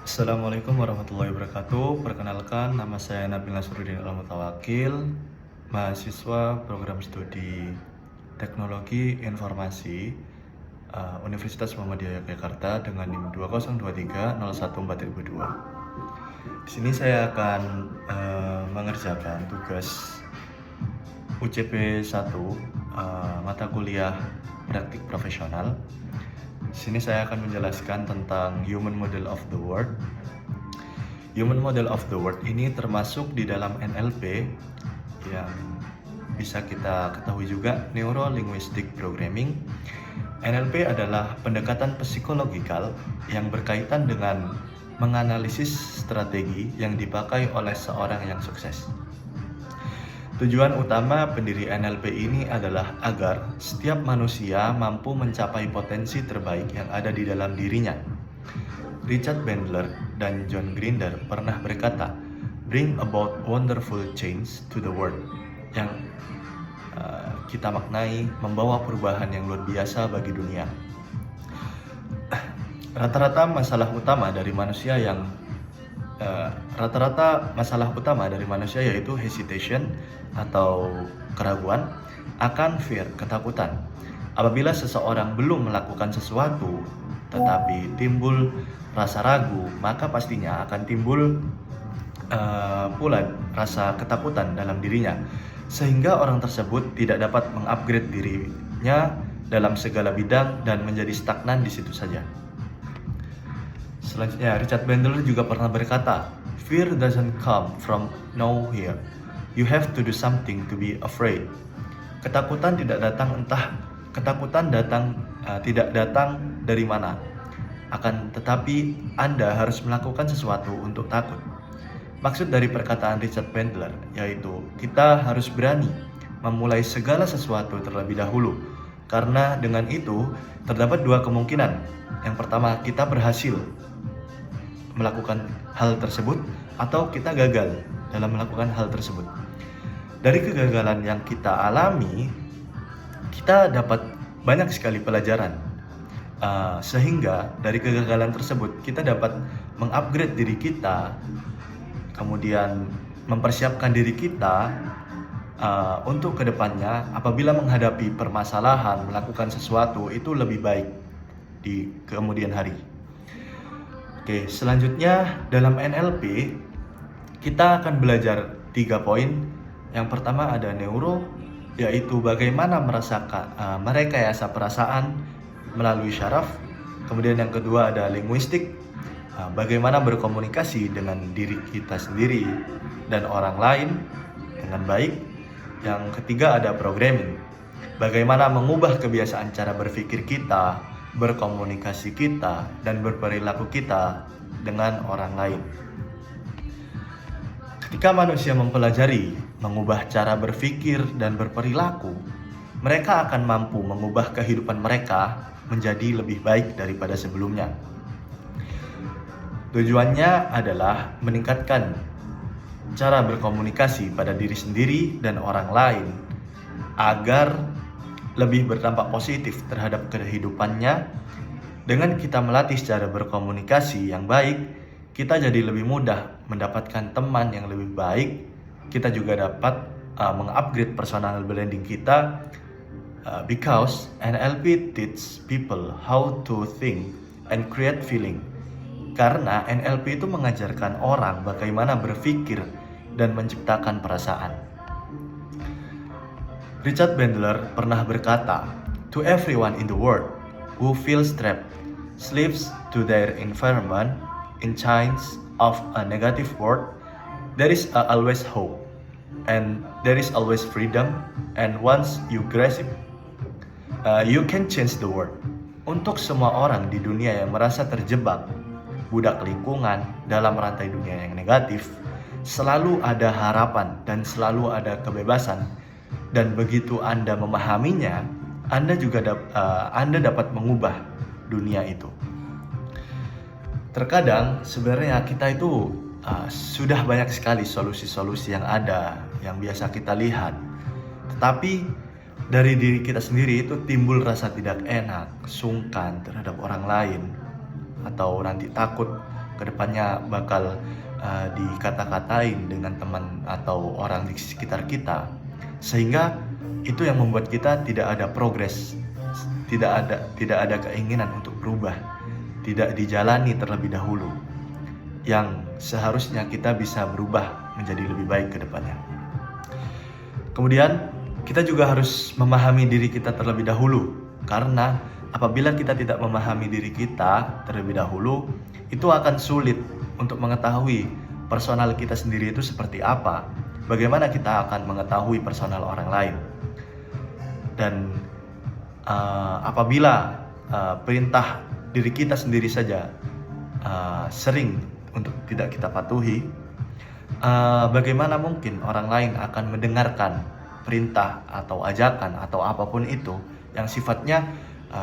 Assalamualaikum warahmatullahi wabarakatuh. Perkenalkan, nama saya Nabil Nasruddin Al-Mutawakil, mahasiswa program studi Teknologi Informasi Universitas Muhammadiyah Yogyakarta dengan NIM 2023-0142. Di sini saya akan mengerjakan tugas UCP 1 mata kuliah praktik profesional. Di sini saya akan menjelaskan tentang Human Model of the Word. Human Model of the Word ini termasuk di dalam NLP yang bisa kita ketahui juga Neuro Linguistic Programming. NLP adalah pendekatan psikologikal yang berkaitan dengan menganalisis strategi yang dipakai oleh seorang yang sukses. Tujuan utama pendiri NLP ini adalah agar setiap manusia mampu mencapai potensi terbaik yang ada di dalam dirinya. Richard Bandler dan John Grinder pernah berkata, "Bring about wonderful change to the world," yang kita maknai membawa perubahan yang luar biasa bagi dunia. Rata-rata masalah utama dari manusia yaitu hesitation atau keraguan akan fear, ketakutan. Apabila seseorang belum melakukan sesuatu tetapi timbul rasa ragu, maka pastinya akan timbul pula rasa ketakutan dalam dirinya, sehingga orang tersebut tidak dapat mengupgrade dirinya dalam segala bidang dan menjadi stagnan di situ saja. Selanjutnya, Richard Bandler juga pernah berkata, "Fear doesn't come from nowhere. You have to do something to be afraid." Ketakutan tidak datang dari mana. Akan tetapi Anda harus melakukan sesuatu untuk takut. Maksud dari perkataan Richard Bandler yaitu kita harus berani memulai segala sesuatu terlebih dahulu. Karena dengan itu terdapat dua kemungkinan. Yang pertama, kita berhasil melakukan hal tersebut atau kita gagal dalam melakukan hal tersebut. Dari kegagalan yang kita alami, kita dapat banyak sekali pelajaran, sehingga dari kegagalan tersebut kita dapat mengupgrade diri kita, kemudian mempersiapkan diri kita untuk kedepannya apabila menghadapi permasalahan, melakukan sesuatu itu lebih baik di kemudian hari. Oke, selanjutnya dalam NLP kita akan belajar 3 poin. Yang pertama ada neuro, yaitu bagaimana merekayasa perasaan melalui syaraf. Kemudian yang kedua ada linguistik, bagaimana berkomunikasi dengan diri kita sendiri dan orang lain dengan baik. Yang ketiga ada programming, bagaimana mengubah kebiasaan cara berpikir kita, berkomunikasi kita, dan berperilaku kita dengan orang lain. Ketika manusia mempelajari mengubah cara berpikir dan berperilaku, mereka akan mampu mengubah kehidupan mereka menjadi lebih baik daripada sebelumnya. Tujuannya adalah meningkatkan cara berkomunikasi pada diri sendiri dan orang lain agar lebih berdampak positif terhadap kehidupannya. Dengan kita melatih cara berkomunikasi yang baik, kita jadi lebih mudah mendapatkan teman yang lebih baik. Kita juga dapat mengupgrade personal branding kita, because NLP teach people how to think and create feeling. Karena NLP itu mengajarkan orang bagaimana berpikir dan menciptakan perasaan. Richard Bandler pernah berkata, "To everyone in the world who feels trapped, slaves to their environment, in chains of a negative world, there is always hope, and there is always freedom, and once you grasp it, you can change the world." Untuk semua orang di dunia yang merasa terjebak, budak lingkungan dalam rantai dunia yang negatif, selalu ada harapan dan selalu ada kebebasan. Dan begitu Anda memahaminya, Anda dapat mengubah dunia itu. Terkadang sebenarnya kita itu sudah banyak sekali solusi-solusi yang ada, yang biasa kita lihat. Tetapi dari diri kita sendiri itu timbul rasa tidak enak, sungkan terhadap orang lain, atau nanti takut kedepannya bakal dikata-katain dengan teman atau orang di sekitar kita, sehingga itu yang membuat kita tidak ada progres, tidak ada keinginan untuk berubah, tidak dijalani terlebih dahulu yang seharusnya kita bisa berubah menjadi lebih baik ke depannya. Kemudian kita juga harus memahami diri kita terlebih dahulu, karena apabila kita tidak memahami diri kita terlebih dahulu, itu akan sulit untuk mengetahui personal kita sendiri itu seperti apa, bagaimana kita akan mengetahui personal orang lain. Dan apabila perintah diri kita sendiri saja sering untuk tidak kita patuhi, bagaimana mungkin orang lain akan mendengarkan perintah atau ajakan atau apapun itu yang sifatnya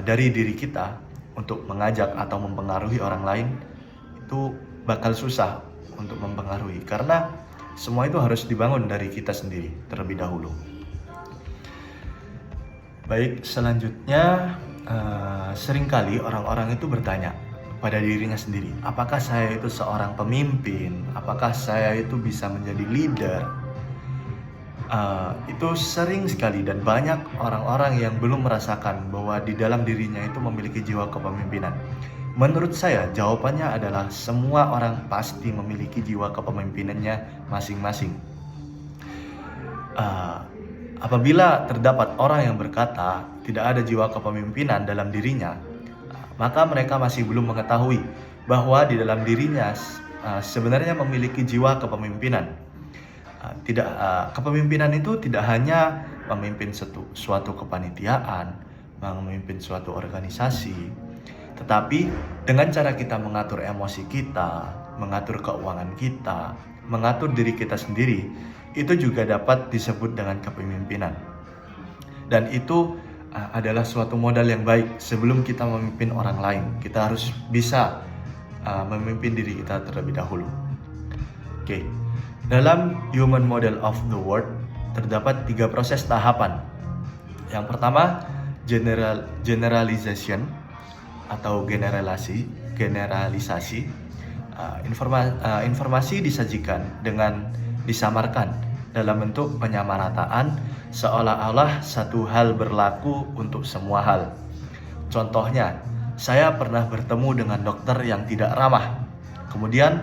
dari diri kita untuk mengajak atau mempengaruhi orang lain. Itu bakal susah untuk mempengaruhi, karena semua itu harus dibangun dari kita sendiri terlebih dahulu. Baik, selanjutnya seringkali orang-orang itu bertanya pada dirinya sendiri, apakah saya itu seorang pemimpin? Apakah saya itu bisa menjadi leader? Itu sering sekali dan banyak orang-orang yang belum merasakan bahwa di dalam dirinya itu memiliki jiwa kepemimpinan. Menurut saya jawabannya adalah semua orang pasti memiliki jiwa kepemimpinannya masing-masing. Apabila terdapat orang yang berkata tidak ada jiwa kepemimpinan dalam dirinya, maka mereka masih belum mengetahui bahwa di dalam dirinya sebenarnya memiliki jiwa kepemimpinan. Kepemimpinan itu tidak hanya memimpin suatu kepanitiaan, memimpin suatu organisasi, tetapi dengan cara kita mengatur emosi kita, mengatur keuangan kita, mengatur diri kita sendiri, itu juga dapat disebut dengan kepemimpinan. Dan itu adalah suatu modal yang baik sebelum kita memimpin orang lain. Kita harus bisa memimpin diri kita terlebih dahulu. Oke. Dalam Human Model of the World terdapat 3 proses tahapan. Yang pertama, generalization atau generalisasi. Informasi disajikan dengan disamarkan dalam bentuk penyamarataan, seolah-olah satu hal berlaku untuk semua hal. Contohnya, saya pernah bertemu dengan dokter yang tidak ramah. Kemudian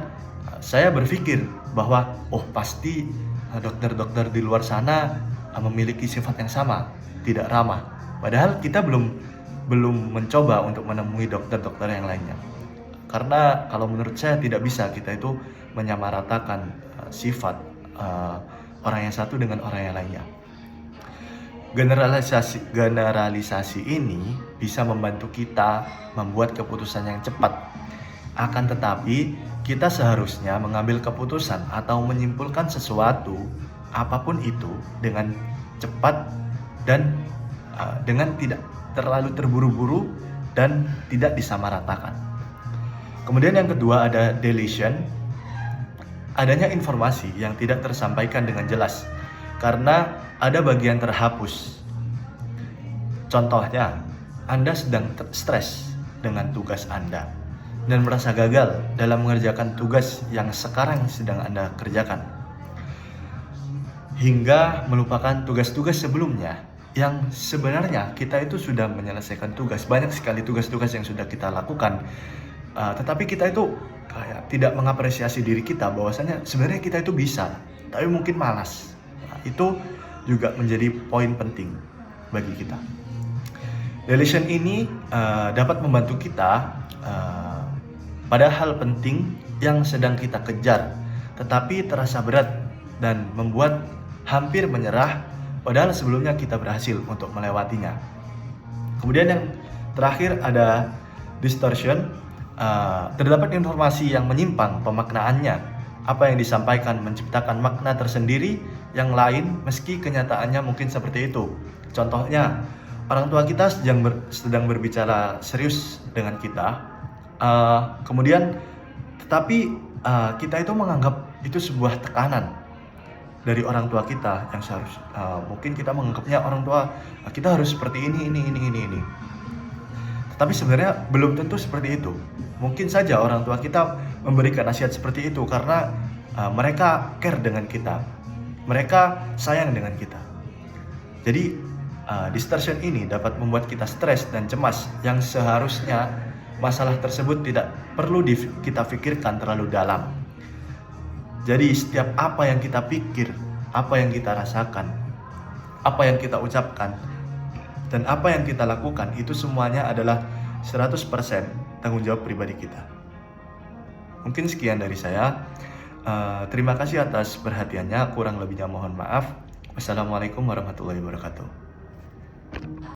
saya berpikir bahwa pasti dokter-dokter di luar sana memiliki sifat yang sama, tidak ramah. Padahal kita belum mencoba untuk menemui dokter-dokter yang lainnya. Karena kalau menurut saya tidak bisa kita itu menyamaratakan sifat orang yang satu dengan orang yang lainnya. Generalisasi ini bisa membantu kita membuat keputusan yang cepat. Akan tetapi kita seharusnya mengambil keputusan atau menyimpulkan sesuatu apapun itu dengan cepat dan dengan tidak terlalu terburu-buru dan tidak disamaratakan. Kemudian yang kedua ada deletion. Adanya informasi yang tidak tersampaikan dengan jelas karena ada bagian terhapus. Contohnya, Anda sedang stres dengan tugas Anda dan merasa gagal dalam mengerjakan tugas yang sekarang sedang Anda kerjakan, hingga melupakan tugas-tugas sebelumnya yang sebenarnya kita itu sudah menyelesaikan tugas. Banyak sekali tugas-tugas yang sudah kita lakukan, tetapi kita itu kayak tidak mengapresiasi diri kita bahwasanya sebenarnya kita itu bisa, tapi mungkin malas. Itu juga menjadi poin penting bagi kita. Deletion ini dapat membantu kita pada hal penting yang sedang kita kejar, tetapi terasa berat dan membuat hampir menyerah, padahal sebelumnya kita berhasil untuk melewatinya. Kemudian yang terakhir ada distortion. Terdapat informasi yang menyimpang pemaknaannya. Apa yang disampaikan menciptakan makna tersendiri yang lain meski kenyataannya mungkin seperti itu. Contohnya, orang tua kita sedang berbicara serius dengan kita, kemudian tetapi kita itu menganggap itu sebuah tekanan dari orang tua kita yang seharusnya mungkin kita menganggapnya orang tua kita harus seperti ini. Tetapi sebenarnya belum tentu seperti itu. Mungkin saja orang tua kita memberikan nasihat seperti itu karena mereka care dengan kita, mereka sayang dengan kita. Jadi distortion ini dapat membuat kita stres dan cemas yang seharusnya masalah tersebut tidak perlu kita pikirkan terlalu dalam. Jadi setiap apa yang kita pikir, apa yang kita rasakan, apa yang kita ucapkan, dan apa yang kita lakukan itu semuanya adalah 100% tanggung jawab pribadi kita. Mungkin sekian dari saya. Terima kasih atas perhatiannya. Kurang lebihnya mohon maaf. Wassalamualaikum warahmatullahi wabarakatuh.